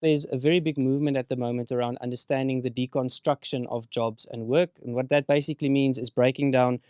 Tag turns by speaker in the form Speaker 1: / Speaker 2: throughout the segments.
Speaker 1: There's a very big movement at the moment around understanding the deconstruction of jobs and work. And what that basically means is breaking down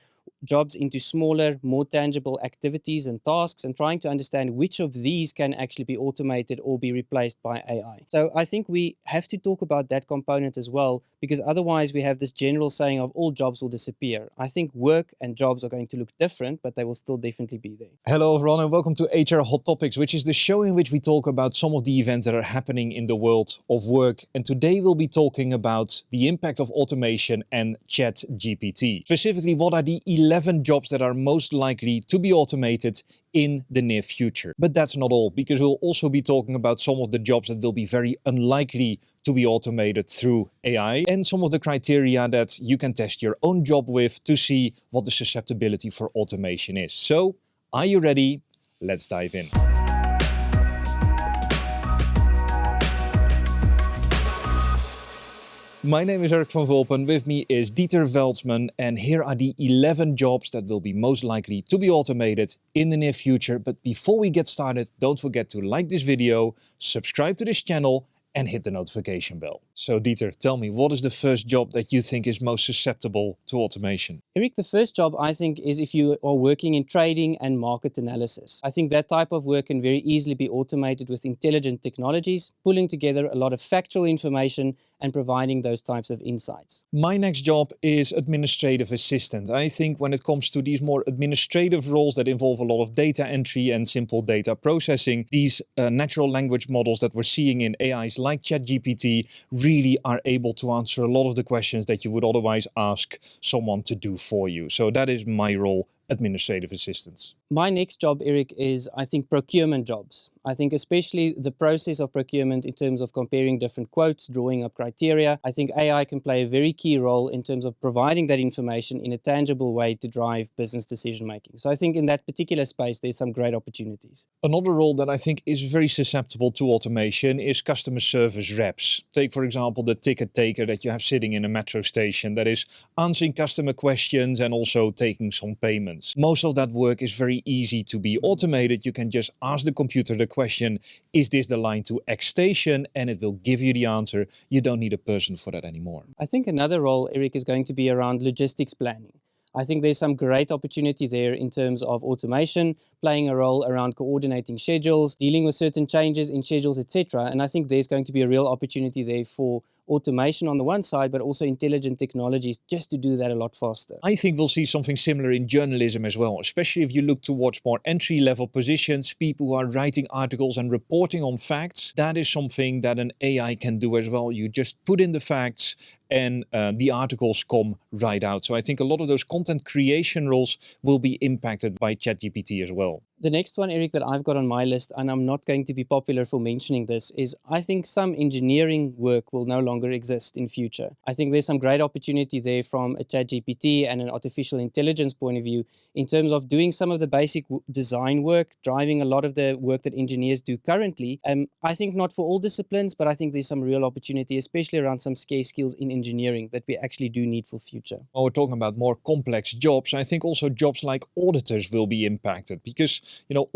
Speaker 1: jobs into smaller, more tangible activities and tasks and trying to understand which of these can actually be automated or be replaced by AI. So I think we have to talk about that component as well, because otherwise we have this general saying of all jobs will disappear. I think work and jobs are going to look different, but they will still definitely be there.
Speaker 2: Hello everyone and welcome to HR Hot Topics, which is the show in which we talk about some of the events that are happening in the world of work. And today we'll be talking about the impact of automation and ChatGPT. Specifically, what are the 11 jobs that are most likely to be automated in the near future. But that's not all, because we'll also be talking about some of the jobs that will be very unlikely to be automated through AI and some of the criteria that you can test your own job with to see what the susceptibility for automation is. So, are you ready? Let's dive in. My name is Erik van Vulpen, with me is Dieter Veldsman, and here are the 11 jobs that will be most likely to be automated in the near future. But before we get started, don't forget to like this video, subscribe to this channel, and hit the notification bell. So Dieter, tell me, what is the first job that you think is most susceptible to automation?
Speaker 1: Erik, the first job I think is if you are working in trading and market analysis. I think that type of work can very easily be automated with intelligent technologies, pulling together a lot of factual information and providing those types of insights.
Speaker 2: My next job is administrative assistant. I think when it comes to these more administrative roles that involve a lot of data entry and simple data processing, these natural language models that we're seeing in AIs like ChatGPT really are able to answer a lot of the questions that you would otherwise ask someone to do for you. So that is my role, administrative assistants.
Speaker 1: My next job, Erik, is I think procurement jobs. I think especially the process of procurement in terms of comparing different quotes, drawing up criteria. I think AI can play a very key role in terms of providing that information in a tangible way to drive business decision making. So I think in that particular space, there's some great opportunities.
Speaker 2: Another role that I think is very susceptible to automation is customer service reps. Take, for example, the ticket taker that you have sitting in a metro station that is answering customer questions and also taking some payments. Most of that work is very easy to be automated. You can just ask the computer the question, is this the line to X station? And it will give you the answer. You don't need a person for that anymore.
Speaker 1: I think another role, Erik, is going to be around logistics planning. I think there's some great opportunity there in terms of automation, playing a role around coordinating schedules, dealing with certain changes in schedules, etc. And I think there's going to be a real opportunity there for automation on the one side, but also intelligent technologies just to do that a lot faster.
Speaker 2: I think we'll see something similar in journalism as well, especially if you look towards more entry-level positions, people who are writing articles and reporting on facts. That is something that an AI can do as well. You just put in the facts and the articles come right out. So I think a lot of those content creation roles will be impacted by ChatGPT as well.
Speaker 1: The next one, Erik, that I've got on my list, and I'm not going to be popular for mentioning this, is I think some engineering work will no longer exist in future. I think there's some great opportunity there from a ChatGPT and an artificial intelligence point of view in terms of doing some of the basic design work, driving a lot of the work that engineers do currently. I think not for all disciplines, but I think there's some real opportunity, especially around some scarce skills in engineering that we actually do need for future.
Speaker 2: While we're talking about more complex jobs, I think also jobs like auditors will be impacted because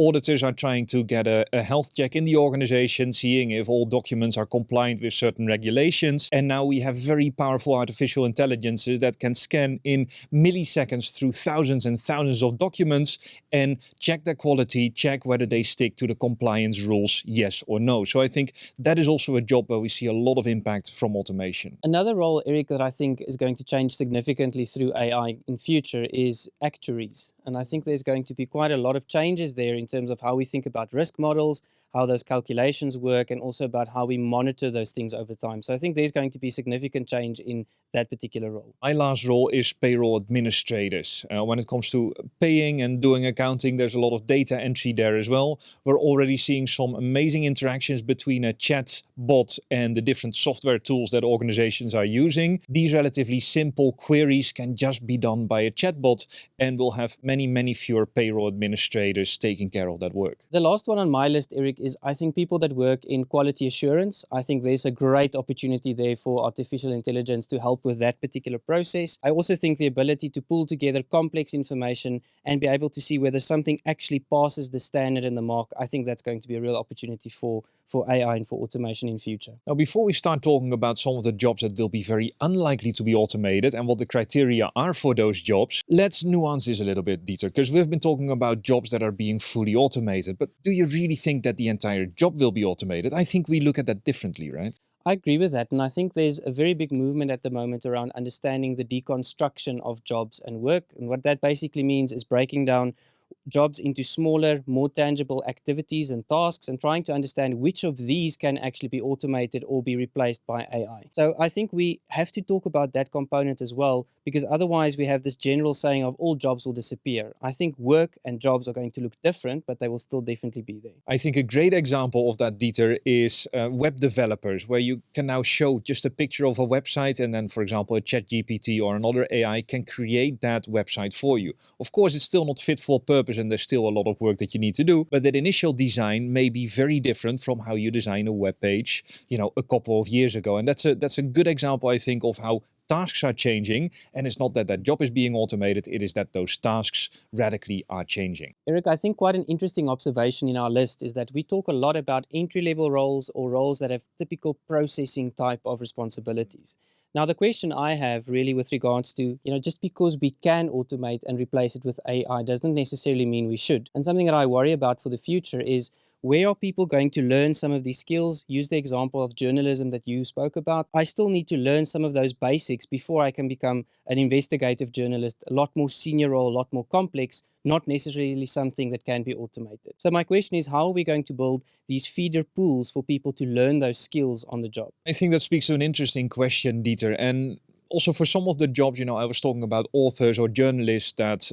Speaker 2: auditors are trying to get a health check in the organization, seeing if all documents are compliant with certain regulations. And now we have very powerful artificial intelligences that can scan in milliseconds through thousands and thousands of documents and check their quality, check whether they stick to the compliance rules, yes or no. So I think that is also a job where we see a lot of impact from automation.
Speaker 1: Another role, Erik, that I think is going to change significantly through AI in future is actuaries. And I think there's going to be quite a lot of changes there in terms of how we think about risk models, how those calculations work, and also about how we monitor those things over time. So I think there's going to be significant change in that particular role.
Speaker 2: My last role is payroll administrators. When it comes to paying and doing accounting, there's a lot of data entry there as well. We're already seeing some amazing interactions between a chat bot and the different software tools that organizations are using. These relatively simple queries can just be done by a chatbot, and we'll have many fewer payroll administrators taking care of that work.
Speaker 1: The last one on my list, Erik, is I think people that work in quality assurance. I think there's a great opportunity there for artificial intelligence to help with that particular process. I also think the ability to pull together complex information and be able to see whether something actually passes the standard and the mark, I think that's going to be a real opportunity for for AI and for automation in future.
Speaker 2: Now, before we start talking about some of the jobs that will be very unlikely to be automated and what the criteria are for those jobs, let's nuance this a little bit, Dieter, because we've been talking about jobs that are being fully automated. But do you really think that the entire job will be automated? I think we look at that differently, right?
Speaker 1: I agree with that, and I think there's a very big movement at the moment around understanding the deconstruction of jobs and work. And what that basically means is breaking down jobs into smaller, more tangible activities and tasks, and trying to understand which of these can actually be automated or be replaced by AI. So I think we have to talk about that component as well, because otherwise we have this general saying of all jobs will disappear. I think work and jobs are going to look different, but they will still definitely be there.
Speaker 2: I think a great example of that, Dieter, is web developers, where you can now show just a picture of a website and then, for example, a ChatGPT or another AI can create that website for you. Of course, it's still not fit for purpose and there's still a lot of work that you need to do, but that initial design may be very different from how you design a web page, a couple of years ago. And that's a good example, I think, of how tasks are changing, and it's not that that job is being automated, it is that those tasks radically are changing.
Speaker 1: Eric, I think quite an interesting observation in our list is that we talk a lot about entry-level roles or roles that have typical processing type of responsibilities. Now, the question I have really with regards to, just because we can automate and replace it with AI doesn't necessarily mean we should. And something that I worry about for the future is, where are people going to learn some of these skills? Use the example of journalism that you spoke about. I still need to learn some of those basics before I can become an investigative journalist, a lot more senior role, a lot more complex, not necessarily something that can be automated. So my question is, how are we going to build these feeder pools for people to learn those skills on the job?
Speaker 2: I think that speaks to an interesting question, Dieter. And also for some of the jobs, I was talking about authors or journalists that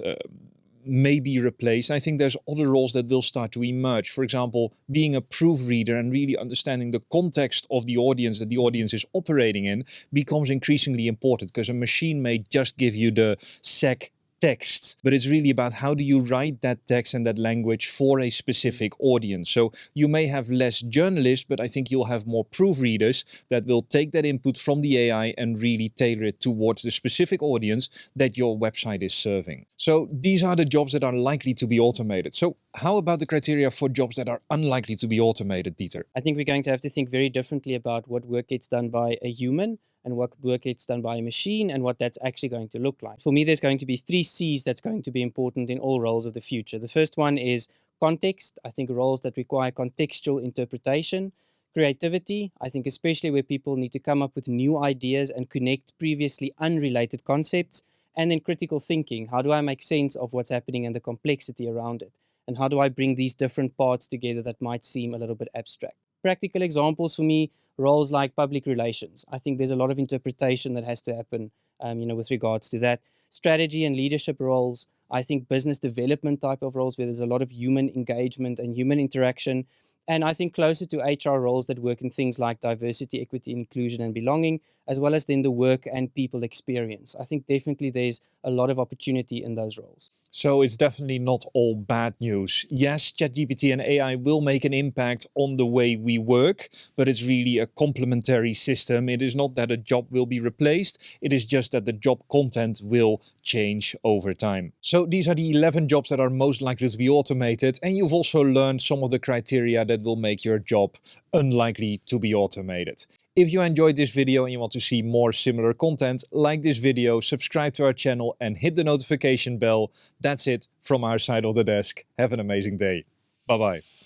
Speaker 2: may be replaced. I think there's other roles that will start to emerge. For example, being a proofreader and really understanding the context of the audience that the audience is operating in becomes increasingly important, because a machine may just give you the SEC text, but it's really about how do you write that text and that language for a specific audience. So you may have less journalists, but I think you'll have more proofreaders that will take that input from the AI and really tailor it towards the specific audience that your website is serving. So these are the jobs that are likely to be automated. So how about the criteria for jobs that are unlikely to be automated, Dieter?
Speaker 1: I think we're going to have to think very differently about what work gets done by a human and what work gets done by a machine and what that's actually going to look like. For me, there's going to be 3 C's that's going to be important in all roles of the future. The first one is context. I think roles that require contextual interpretation. Creativity, I think especially where people need to come up with new ideas and connect previously unrelated concepts. And then critical thinking. How do I make sense of what's happening and the complexity around it? And how do I bring these different parts together that might seem a little bit abstract? Practical examples for me, roles like public relations. I think there's a lot of interpretation that has to happen, with regards to that. Strategy and leadership roles. I think business development type of roles where there's a lot of human engagement and human interaction. And I think closer to HR roles that work in things like diversity, equity, inclusion, and belonging, as well as then the work and people experience. I think definitely there's a lot of opportunity in those roles.
Speaker 2: So it's definitely not all bad news. Yes, ChatGPT and AI will make an impact on the way we work, but it's really a complementary system. It is not that a job will be replaced. It is just that the job content will change over time. So these are the 11 jobs that are most likely to be automated. And you've also learned some of the criteria that will make your job unlikely to be automated. If you enjoyed this video and you want to see more similar content, like this video, subscribe to our channel and hit the notification bell. That's it from our side of the desk. Have an amazing day. Bye-bye.